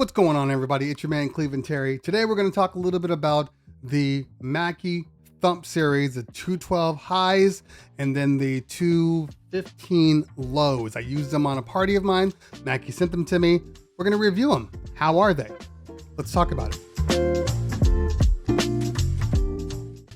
What's going on, everybody? It's your man Cleveland Terry. Today we're going to talk a little bit about the Mackie Thump series, the 212 highs and then the 215 lows. I used them on a party of mine. Mackie sent them to me. We're going to review them. How are they? Let's talk about it.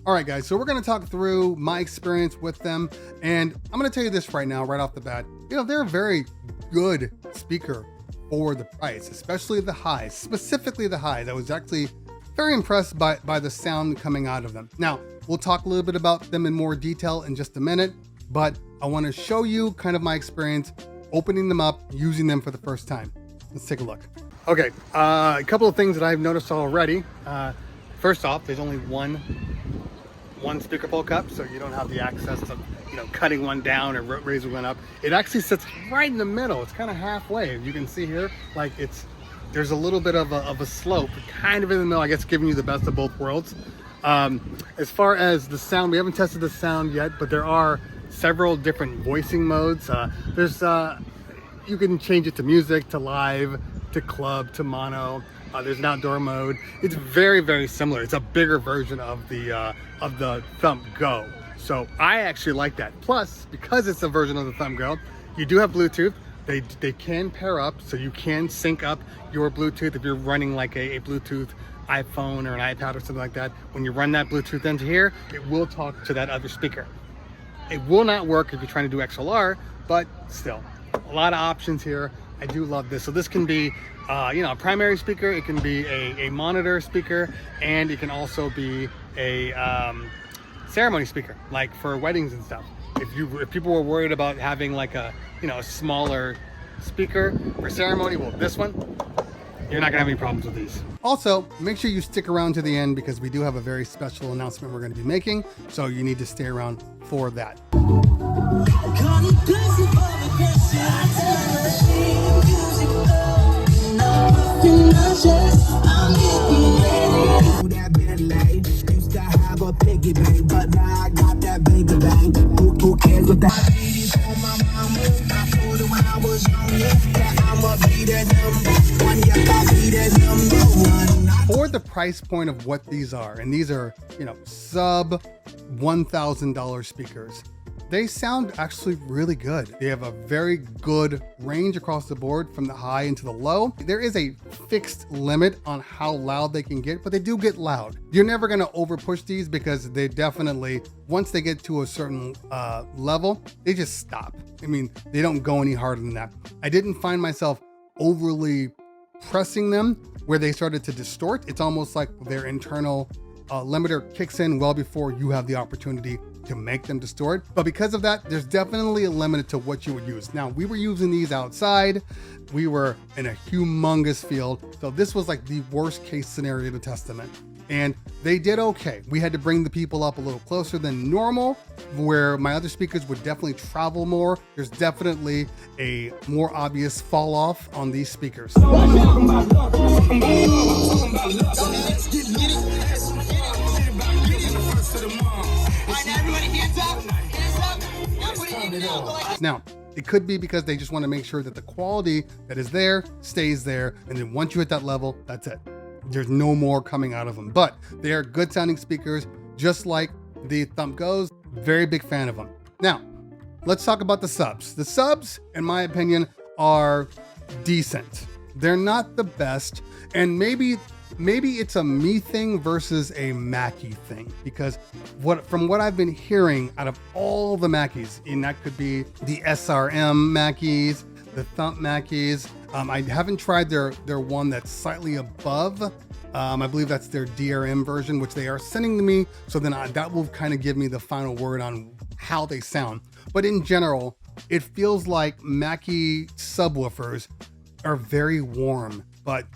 All right, guys, so we're going to talk through my experience with them, and I'm going to tell you this right now, right off the bat. You know, they're a very good speaker for the price, especially the highs, specifically the highs. I was actually very impressed by the sound coming out of them. Now, we'll talk a little bit about them in more detail in just a minute, but I want to show you kind of my experience opening them up, using them for the first time. Let's take a look. Okay, a couple of things that I've noticed already. First off, there's only one speaker pole cup, so you don't have the access to, you know, cutting one down or raising one up. It actually sits right in the middle. It's kind of halfway. You can see here, like there's a little bit of a slope, kind of in the middle, I guess, giving you the best of both worlds. As far as the sound, we haven't tested the sound yet, but there are several different voicing modes. You can change it to music, to live, to club, to mono. There's an outdoor mode. It's very, very similar. It's a bigger version of the Thump Go. So I actually like that. Plus, because it's a version of the Thump Go, you do have Bluetooth. They can pair up, so you can sync up your Bluetooth if you're running like a Bluetooth iPhone or an iPad or something like that. When you run that Bluetooth into here, it will talk to that other speaker. It will not work if you're trying to do XLR, but still, a lot of options here. I do love this. So this can be a primary speaker, it can be a monitor speaker, and it can also be a ceremony speaker, like for weddings and stuff. If people were worried about having like a smaller speaker for ceremony, well, this one, you're not gonna have any problems with these. Also, make sure you stick around to the end because we do have a very special announcement we're gonna be making, so you need to stay around for that. For the price point of what these are, and these are, sub $1,000 speakers, they sound actually really good. They have a very good range across the board from the high into the low. There is a fixed limit on how loud they can get, but they do get loud. You're never gonna over push these because they definitely, once they get to a certain level, they just stop. I mean, they don't go any harder than that. I didn't find myself overly pressing them where they started to distort. It's almost like their internal limiter kicks in well before you have the opportunity to make them distort. But because of that, there's definitely a limit to what you would use. Now, we were using these outside. We were in a humongous field. So this was like the worst case scenario to test them in. And they did okay. We had to bring the people up a little closer than normal, where my other speakers would definitely travel more. There's definitely a more obvious fall off on these speakers. Now, it could be because they just want to make sure that the quality that is there stays there, and then once you hit that level, that's it. There's no more coming out of them, but they are good sounding speakers, just like the Thump Goes. Very big fan of them. Now, let's talk about the subs. The subs, in my opinion, are decent. They're not the best, and maybe it's a me thing versus a Mackie thing, because from what I've been hearing out of all the Mackies, and that could be the SRM Mackies, the Thump Mackies. I haven't tried their one that's slightly above. I believe that's their DRM version, which they are sending to me. So then that will kind of give me the final word on how they sound. But in general, it feels like Mackie subwoofers are very warm. But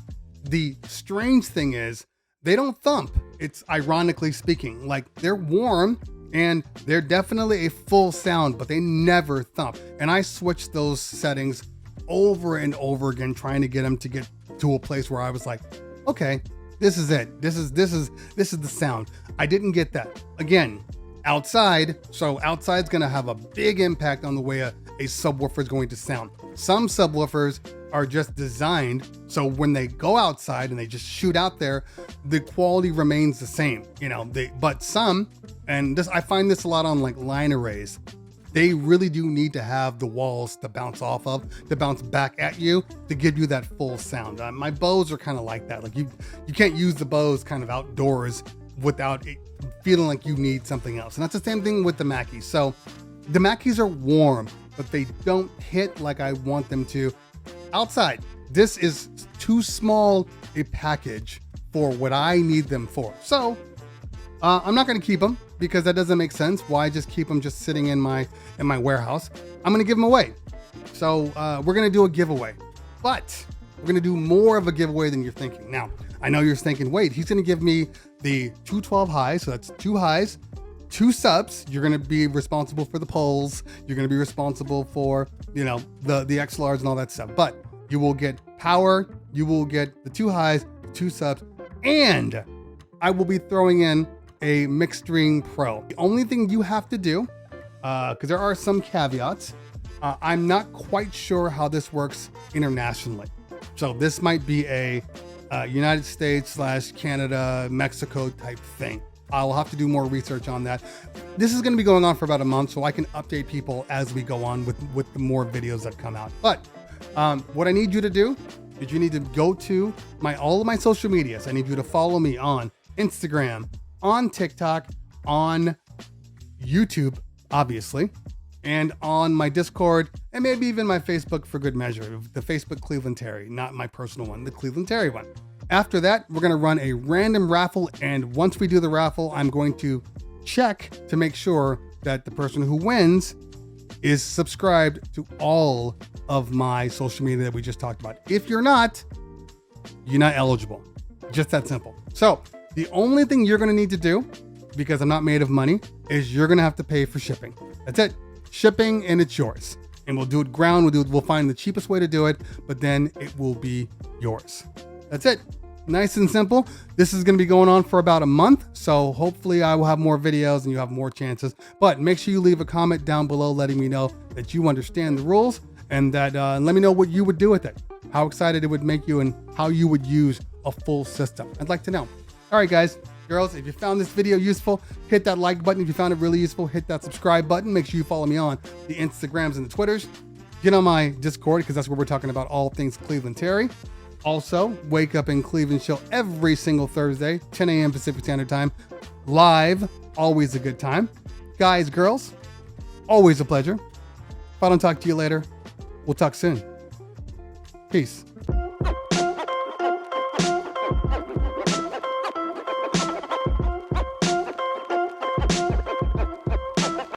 the strange thing is they don't thump. It's ironically speaking, like they're warm and they're definitely a full sound, but they never thump. And I switched those settings over and over again, trying to get them to get to a place where I was like, okay, this is it. This is the sound. I didn't get that. Again, outside. So outside's gonna have a big impact on the way a subwoofer is going to sound. Some subwoofers are just designed so when they go outside and they just shoot out there, the quality remains the same, you know. But some, and this, I find this a lot on like line arrays, they really do need to have the walls to bounce off of, to bounce back at you, to give you that full sound. My bows are kind of like that. Like you can't use the bows kind of outdoors without it feeling like you need something else. And that's the same thing with the Mackies. So the Mackies are warm, but they don't hit like I want them to outside. This is too small a package for what I need them for. So I'm not going to keep them because that doesn't make sense. Why just keep them just sitting in my warehouse? I'm going to give them away. So we're going to do a giveaway, but we're going to do more of a giveaway than you're thinking. Now, I know you're thinking, wait, he's going to give me the 212 highs. So that's 2 highs, 2 subs. You're going to be responsible for the polls. You're going to be responsible for, you know, the XLRs and all that stuff. But you will get power. You will get the 2 highs, 2 subs, and I will be throwing in a Mixstring Pro. The only thing you have to do, because there are some caveats, I'm not quite sure how this works internationally. So this might be a United States / Canada, Mexico type thing. I'll have to do more research on that. This is going to be going on for about a month, so I can update people as we go on with the more videos that come out. But what I need you to do is you need to go to all of my social medias. I need you to follow me on Instagram, on TikTok, on YouTube, obviously, and on my Discord, and maybe even my Facebook for good measure, the Facebook Cleveland Terry, not my personal one, the Cleveland Terry one. After that, we're going to run a random raffle, and once we do the raffle, I'm going to check to make sure that the person who wins is subscribed to all of my social media that we just talked about. If you're not, you're not eligible. Just that simple. So the only thing you're going to need to do, because I'm not made of money, is you're going to have to pay for shipping. That's it. Shipping, and it's yours. And we'll do it ground. We'll find the cheapest way to do it, but then it will be yours. That's it. Nice and simple. This is going to be going on for about a month, so hopefully I will have more videos and you have more chances. But make sure you leave a comment down below letting me know that you understand the rules, and that let me know what you would do with it, how excited it would make you, and how you would use a full system. I'd like to know. All right, guys, girls, if you found this video useful, hit that like button. If you found it really useful, hit that subscribe button. Make sure you follow me on the Instagrams and the Twitters. Get on my Discord, because that's where we're talking about all things Cleveland Terry. Also, Wake Up in Cleveland show every single Thursday, 10 a.m. Pacific Standard Time. Live, always a good time. Guys, girls, always a pleasure. If I don't talk to you later, we'll talk soon. Peace.